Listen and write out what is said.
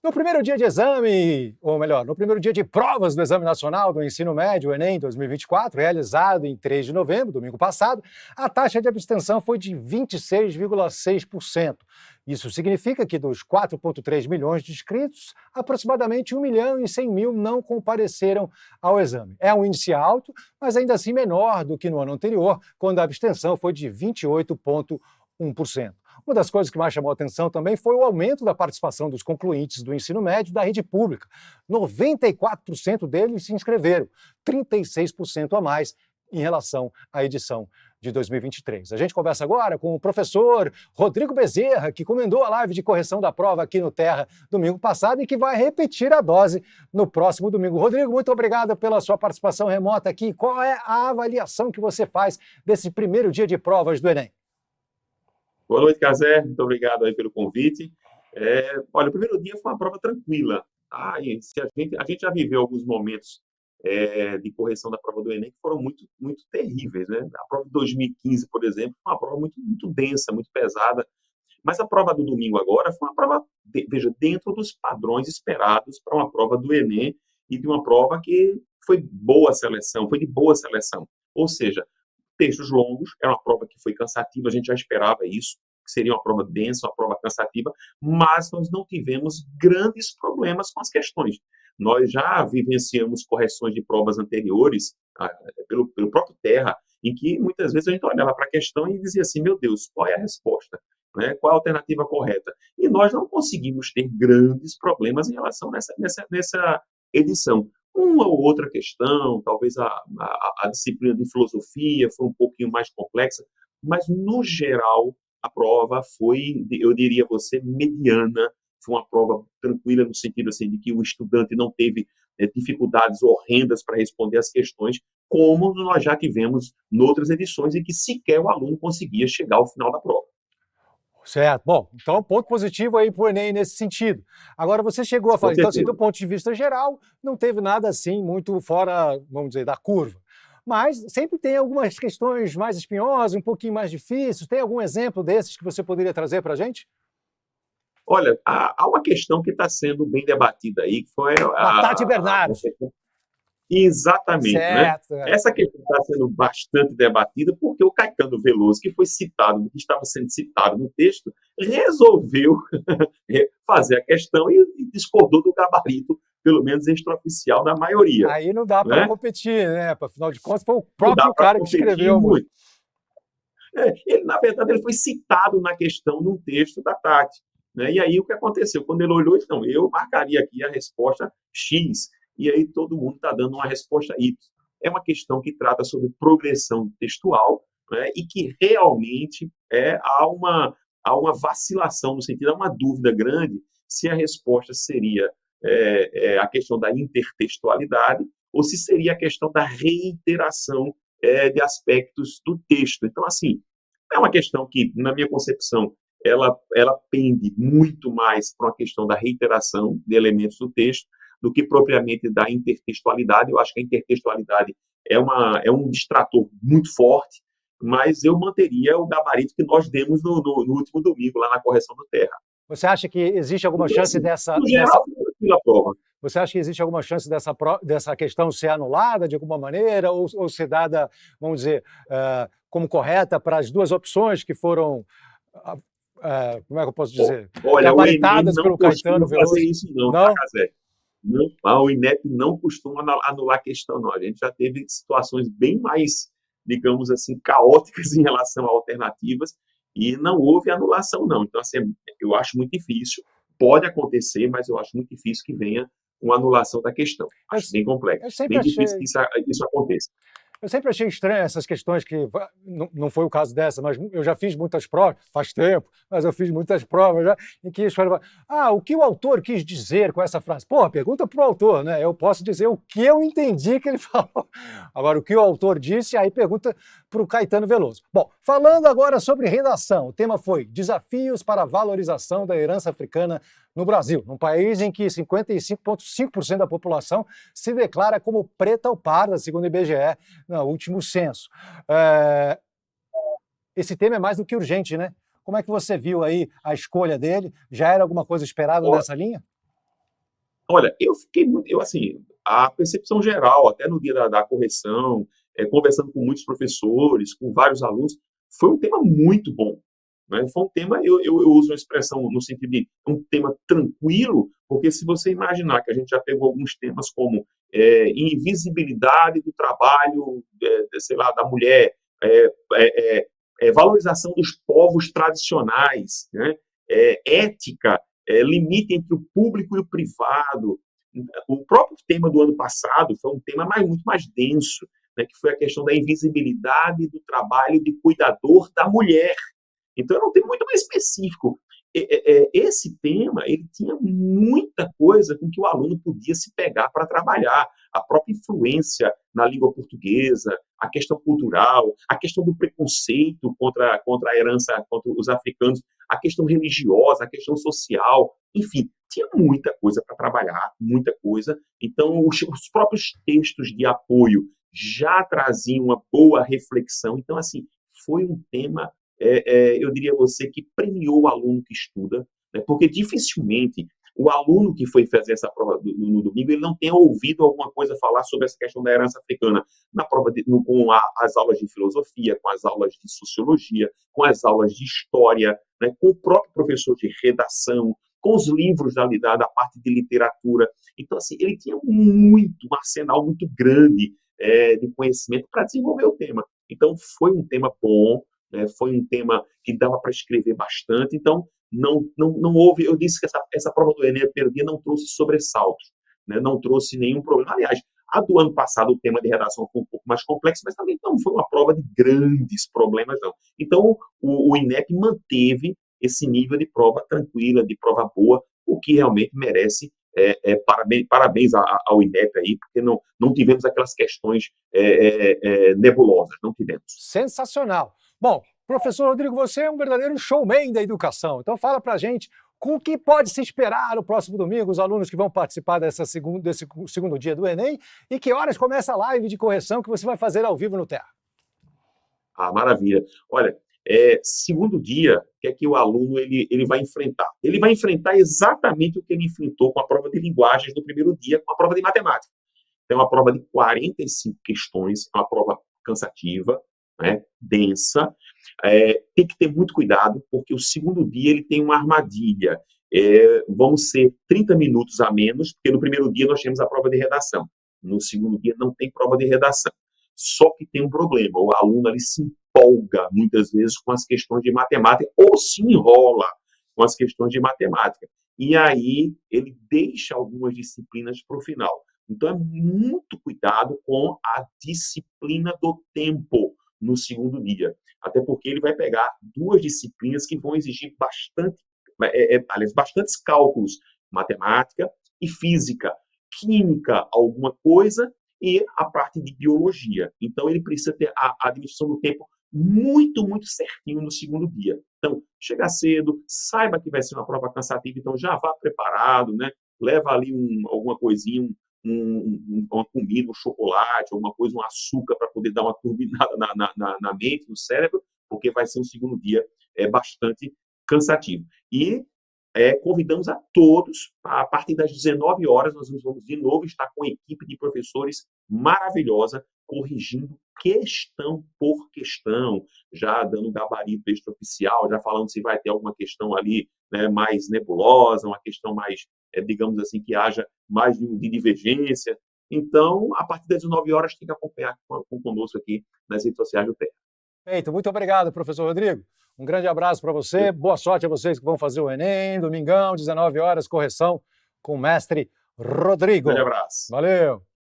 No primeiro dia de exame, ou melhor, no primeiro dia de provas do Exame Nacional do Ensino Médio, o Enem 2024, realizado em 3 de novembro, domingo passado, a taxa de abstenção foi de 26,6%. Isso significa que dos 4,3 milhões de inscritos, aproximadamente 1.100.000 não compareceram ao exame. É um índice alto, mas ainda assim menor do que no ano anterior, quando a abstenção foi de 28,1%. Uma das coisas que mais chamou a atenção também foi o aumento da participação dos concluintes do ensino médio da rede pública. 94% deles se inscreveram, 36% a mais em relação à edição de 2023. A gente conversa agora com o professor Rodrigo Bezerra, que comandou a live de correção da prova aqui no Terra domingo passado e que vai repetir a dose no próximo domingo. Rodrigo, muito obrigado pela sua participação remota aqui. Qual é a avaliação que você faz desse primeiro dia de provas do Enem? Boa noite, Cazé. Muito obrigado aí pelo convite. Olha, o primeiro dia foi uma prova tranquila. Tá? E a gente já viveu alguns momentos de correção da prova do Enem que foram muito, muito terríveis, né? A prova de 2015, por exemplo, foi uma prova muito, muito densa, muito pesada. Mas a prova do domingo agora foi uma prova, veja, dentro dos padrões esperados para uma prova do Enem e de uma prova que foi boa seleção, foi de boa seleção. Ou seja, textos longos, era uma prova que foi cansativa, a gente já esperava isso, que seria uma prova densa, uma prova cansativa, mas nós não tivemos grandes problemas com as questões. Nós já vivenciamos correções de provas anteriores, pelo próprio Terra, em que muitas vezes a gente olhava para a questão e dizia assim, meu Deus, qual é a resposta? Né? Qual a alternativa correta? E nós não conseguimos ter grandes problemas em relação nessa edição. Uma ou outra questão, talvez a disciplina de filosofia foi um pouquinho mais complexa, mas, no geral, a prova foi, eu diria a você, mediana. Foi uma prova tranquila, no sentido assim, de que o estudante não teve dificuldades horrendas para responder as questões, como nós já tivemos em outras edições, em que sequer o aluno conseguia chegar ao final da prova. Certo. Bom, então ponto positivo aí para o Enem nesse sentido. Agora, você chegou a falar, então, assim, do ponto de vista geral, não teve nada assim muito fora, vamos dizer, da curva. Mas sempre tem algumas questões mais espinhosas, um pouquinho mais difíceis. Tem algum exemplo desses que você poderia trazer para a gente? Olha, há uma questão que está sendo bem debatida aí, que foi Da Tati Bernardes. Exatamente, né? Certo. Essa questão está sendo bastante debatida porque o Caetano Veloso, que foi citado, que estava sendo citado no texto, resolveu fazer a questão e discordou do gabarito, pelo menos extraoficial, da maioria. Aí não dá para né? competir, né? Afinal de contas, foi o próprio cara que escreveu muito. Ele, na verdade, ele foi citado na questão num texto da Tati. Né? E aí o que aconteceu? Quando ele olhou, então, eu marcaria aqui a resposta X, e aí todo mundo está dando uma resposta Y. É uma questão que trata sobre progressão textual, né? E que realmente há uma vacilação, no sentido, há uma dúvida grande se a resposta seria a questão da intertextualidade ou se seria a questão da reiteração de aspectos do texto. Então, assim, é uma questão que, na minha concepção, ela pende muito mais para uma questão da reiteração de elementos do texto do que propriamente da intertextualidade. Eu acho que a intertextualidade é um distrator muito forte, mas eu manteria o gabarito que nós demos no último domingo, lá na correção do Terra. Você acha que existe alguma chance dessa... No geral, a prova. Você acha que existe alguma chance dessa questão ser anulada de alguma maneira ou ser dada, vamos dizer, como correta para as duas opções que foram... como é que eu posso dizer? Olha, gabaritadas pelo Caetano Veloso. Fazer isso não, tá, Cazé? O INEP não costuma anular a questão, não. A gente já teve situações bem mais, digamos assim, caóticas em relação a alternativas e não houve anulação, não. Então, assim, eu acho muito difícil. Pode acontecer, mas eu acho muito difícil que venha uma anulação da questão. Acho bem complexo. Bem difícil que isso aconteça. Eu sempre achei estranho essas questões que, não foi o caso dessa, mas eu já fiz muitas provas, faz tempo, mas eu fiz muitas provas já, em que eles falavam, o que o autor quis dizer com essa frase? Pô, pergunta para o autor, né? Eu posso dizer o que eu entendi que ele falou. Agora, o que o autor disse, aí pergunta para o Caetano Veloso. Bom, falando agora sobre redação, o tema foi Desafios para a Valorização da Herança Africana no Brasil, num país em que 55,5% da população se declara como preta ou parda, segundo o IBGE, no último censo. Esse tema é mais do que urgente, né? Como é que você viu aí a escolha dele? Já era alguma coisa esperada nessa linha? Olha, eu fiquei muito, assim, a percepção geral, até no dia da correção, conversando com muitos professores, com vários alunos, foi um tema muito bom, né? Foi um tema, eu uso uma expressão no sentido de um tema tranquilo, porque se você imaginar que a gente já pegou alguns temas como invisibilidade do trabalho, sei lá, da mulher, valorização dos povos tradicionais, né? Ética, limite entre o público e o privado. O próprio tema do ano passado foi um tema muito mais denso, né, que foi a questão da invisibilidade do trabalho de cuidador da mulher. Então, era um tema muito mais específico. Esse tema, ele tinha muita coisa com que o aluno podia se pegar para trabalhar. A própria influência na língua portuguesa, a questão cultural, a questão do preconceito contra a herança, contra os africanos, a questão religiosa, a questão social, enfim, tinha muita coisa para trabalhar, muita coisa. Então, os próprios textos de apoio já traziam uma boa reflexão. Então, assim, foi um tema, eu diria a você, que premiou o aluno que estuda, né? Porque dificilmente o aluno que foi fazer essa prova no domingo, ele não tenha ouvido alguma coisa falar sobre essa questão da herança africana na prova com as aulas de filosofia, com as aulas de sociologia, com as aulas de história, né? Com o próprio professor de redação, com os livros da parte de literatura. Então, assim, ele tinha um arsenal muito grande de conhecimento para desenvolver o tema. Então, foi um tema bom, né? Foi um tema que dava para escrever bastante. Então, não houve, eu disse que essa prova do Enem, primeiro dia, não trouxe sobressaltos, né? Não trouxe nenhum problema. Aliás, a do ano passado, o tema de redação foi um pouco mais complexo, mas também não foi uma prova de grandes problemas, não. Então, o INEP manteve esse nível de prova tranquila, de prova boa, o que realmente merece parabéns ao INEP aí, porque não tivemos aquelas questões nebulosas, não tivemos. Sensacional. Bom, professor Rodrigo, você é um verdadeiro showman da educação, então fala pra gente com o que pode se esperar no próximo domingo, os alunos que vão participar desse segundo dia do Enem, e que horas começa a live de correção que você vai fazer ao vivo no Terra? Ah, maravilha. Olha, segundo dia, o que é que o aluno ele vai enfrentar? Ele vai enfrentar exatamente o que ele enfrentou com a prova de linguagens no primeiro dia, com a prova de matemática. Então, é uma prova de 45 questões, é uma prova cansativa, né, densa. Tem que ter muito cuidado, porque o segundo dia ele tem uma armadilha. Vão ser 30 minutos a menos, porque no primeiro dia nós temos a prova de redação. No segundo dia não tem prova de redação. Só que tem um problema, o aluno ali se empolga muitas vezes com as questões de matemática ou se enrola com as questões de matemática. E aí ele deixa algumas disciplinas para o final. Então é muito cuidado com a disciplina do tempo no segundo dia. Até porque ele vai pegar duas disciplinas que vão exigir bastantes cálculos, matemática e física. Química, alguma coisa, e a parte de biologia. Então, ele precisa ter a administração do tempo muito, muito certinho no segundo dia. Então, chega cedo, saiba que vai ser uma prova cansativa, então já vá preparado, né? Leva ali alguma coisinha, uma comida, um chocolate, alguma coisa, um açúcar para poder dar uma turbinada na mente, no cérebro, porque vai ser um segundo dia bastante cansativo. E convidamos a todos, a partir das 19 horas, nós vamos de novo estar com a equipe de professores maravilhosa, corrigindo questão por questão, já dando gabarito extraoficial, já falando se vai ter alguma questão ali, né, mais nebulosa, uma questão mais, digamos assim, que haja mais de divergência. Então, a partir das 19 horas, tem que acompanhar conosco aqui nas redes sociais do Terra. Feito. Muito obrigado, professor Rodrigo. Um grande abraço para você, boa sorte a vocês que vão fazer o Enem, domingão, 19 horas, correção com o mestre Rodrigo. Um grande abraço. Valeu!